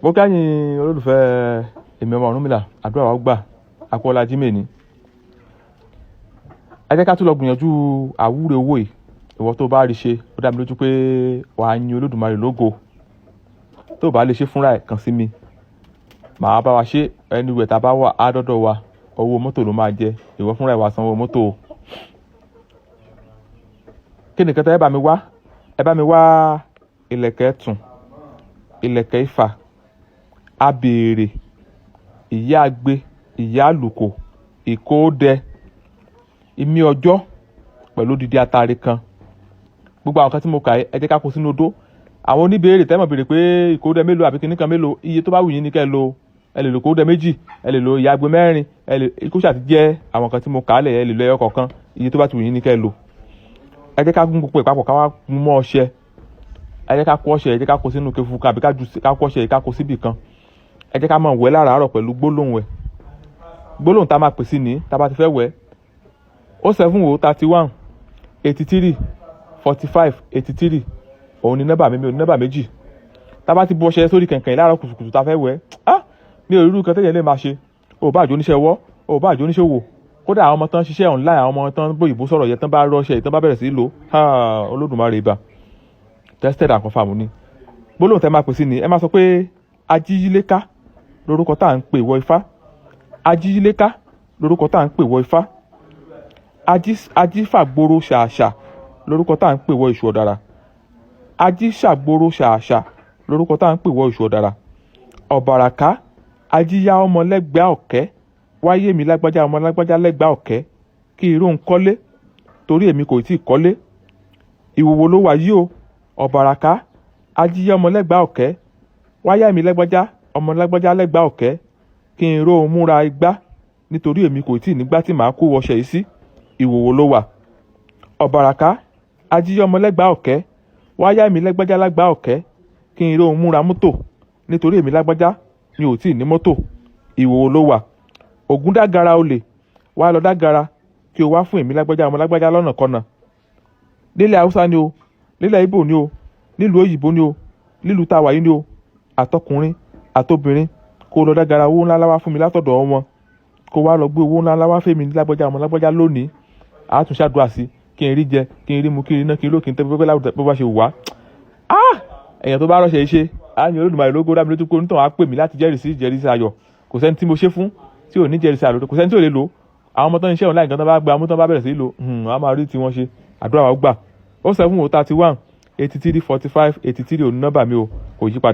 Mo kẹ́yìn olólùfẹ́ èmi ọmọ Ọ̀rúnmìlà, àdúrà wa gbà, akọ́lá jímẹ̀ ni. Ẹ jẹ́ ká tún lọ gbìyànjú àwúre owó yìí. Ìwọ tó bá rí ṣe, ó dá mi lójú pé wà á yin Olódùmarè lógo. Tó bá lè ṣe fúnra ẹ̀ kàn sí mi. Màá bá wa ṣe ẹni wẹ̀ tá a bá wà á dọ́dọ̀ wa. Owó mọ́tò ló máa jẹ. Ìwọ fúnra ẹ̀ wá san owó mọ́tò o. Kí ni kẹta ẹ bá mi wá? Ẹ bá mi wá ìlẹ̀kẹ̀ ẹ̀tùn, ìlẹ̀kẹ̀ ifá, abèrè, ìyá agbe, ìyá àlùkò, ìkóódẹ, ìmí ọjọ́ pẹ̀lú odidi atare kan. Gbogbo àwọn kan tí mo kà ẹ jẹ́ ká kó sínú odó. Àwọn oníbèrè tẹ́mọ̀ béèrè pé ìkóódẹ mélòó àbí kíní kan mélòó, iye tó bá wù yín ní kẹ́ lò. Ẹ lè lo kóódẹ méjì, ẹ lè lo ìyá agbe mẹ́rin, ẹ lè kó ṣàti jẹ́ àwọn kan tí mo kà á lẹ̀, ẹ lè lo ẹyọ kọ̀ọ̀kan, iye tó bá ti wù yín ní kẹ́ lò. Ẹ jẹ́ ká gún gbogbo ìpapọ̀ ká wá mú mọ́ ọṣẹ. Ẹ jẹ́ ká kó ọṣẹ, ẹ jẹ́ ká kó sínú kefu kan àbí ká kó ọṣẹ ká kó síbì kan. Ẹ jẹ́ ká máa wẹ̀ láràárọ̀ pẹ̀lú gbólóhùn ẹ̀. Gbólóhùn tá a máa pè sí ní tá a bá ti fẹ́ wẹ̀. 07031 83 45 83 òun ni nọ́mbà mi ò ní nọ́mbà méjì. Tá a bá ti bu ọṣẹ sórí kẹ̀kẹ́ láàárọ̀ kùtùkùtù tá a fẹ́ wẹ̀. Mi ò rí irú kan tẹ́yẹ̀ lè máa ṣe. O bá àjò oníṣẹ́ ọwọ́, o bá àjò oníṣẹ́ òwò. Kódà àwọn ọmọ tán ṣiṣẹ́ online, àwọn ọmọ tán bóyìnbó sọ̀rọ̀ yẹn tán bá rọ́ṣẹ́ tán bá bẹ̀rẹ̀ sí lò. Olódùmarè ibà. Tested and confirmed ni. Gbólóhùn tẹ́ máa pè sí ni ẹ máa sọ pé ajíyíléká lórúkọ tá à ń pè wọ ifá. Ajíyíléká lórúkọ tá à ń pè wọ ifá. Ajífàgboro ṣàṣà lórúkọ tá à ń pè wọ ìṣù ọ̀dàrà. Ajíṣàgboro ṣàṣà lórúkọ tá à ń pè wọ ìṣù ọ̀dàrà. Ọ̀bàràká ajíyá ọmọ lẹ́gbẹ̀ẹ́ ọ̀kẹ́ wáyé mi lágbájá ọmọ lágbájá lẹ́gbẹ̀ẹ́ ọ̀kẹ́ kí irú ń kọ́lé torí èmi kò tí ì kọ́lé. Ìwòwò ló wà yìí o. Ọ̀bàràká ajíyá ọmọ lẹ́gbẹ̀ẹ́ ọ̀kẹ́ wáyé mi lágbájá ọmọ lágbájá lẹ́gbẹ̀ẹ́ ọ̀kẹ́ kí n ró múra igbá nítorí èmi kò tí ì nígbà tí màá kó wọṣẹ yìí sí. Ìwòwò ló wà. Ọ̀bàràká ajíyá ọmọ lẹ́gbẹ̀ẹ́ ọ̀kẹ́ wáyé mi lágbájá lẹ́gbẹ̀ẹ́ ọ̀kẹ́ kí n ró múra mọ́tò nítorí èmi lágbájá mi ò tí ì ní mọ́tò. Ìwòwò ló wà. Ògún dágara olè wá lọ dágara kí o wá fún èmi lágbájá ọmọ lágbájá lọ́nà kọ́nà. Nílẹ̀ Haúsá ni o, nílẹ̀ Ìgbò ni o, nílùú òyìnbó ni o, nílùú tàwa yìí ni o, àtọkùnrin àtobìnrin kó lọ dágara owó ńlá wá fún mi látọ̀dọ̀ wọn. Kó wá lọ gbé owó ńlá wá fún mi lágbájá ọmọ lágbájá lónìí. Àtúnṣàdúrà sí kí n rí jẹ, kí n rí mu, kí n rí ná, kí n lókè tẹ́ pẹ́pẹ́ bó bá ṣe wà. Èèyàn tó bá rọ́ṣẹ́ iṣẹ́ á ní Olódùmarè lógo dá mi lójú pé onítàn á pè mí láti jẹ́rìí ayọ̀. Kò sẹ́ni tí mo ṣe fún tí ò ní jẹ́rìí ayọ̀, kò sẹ́ni tí ò lè lò. Àwọn ọmọ tó ń ṣe online gan tó bá gba ọmọ tó bá bẹ̀rẹ̀ sí lò á máa rí tí wọ́n ṣe. Àdúrà wa gbà. 07031 83 45 83 òní nọ́mbà mi o, kò yí padà.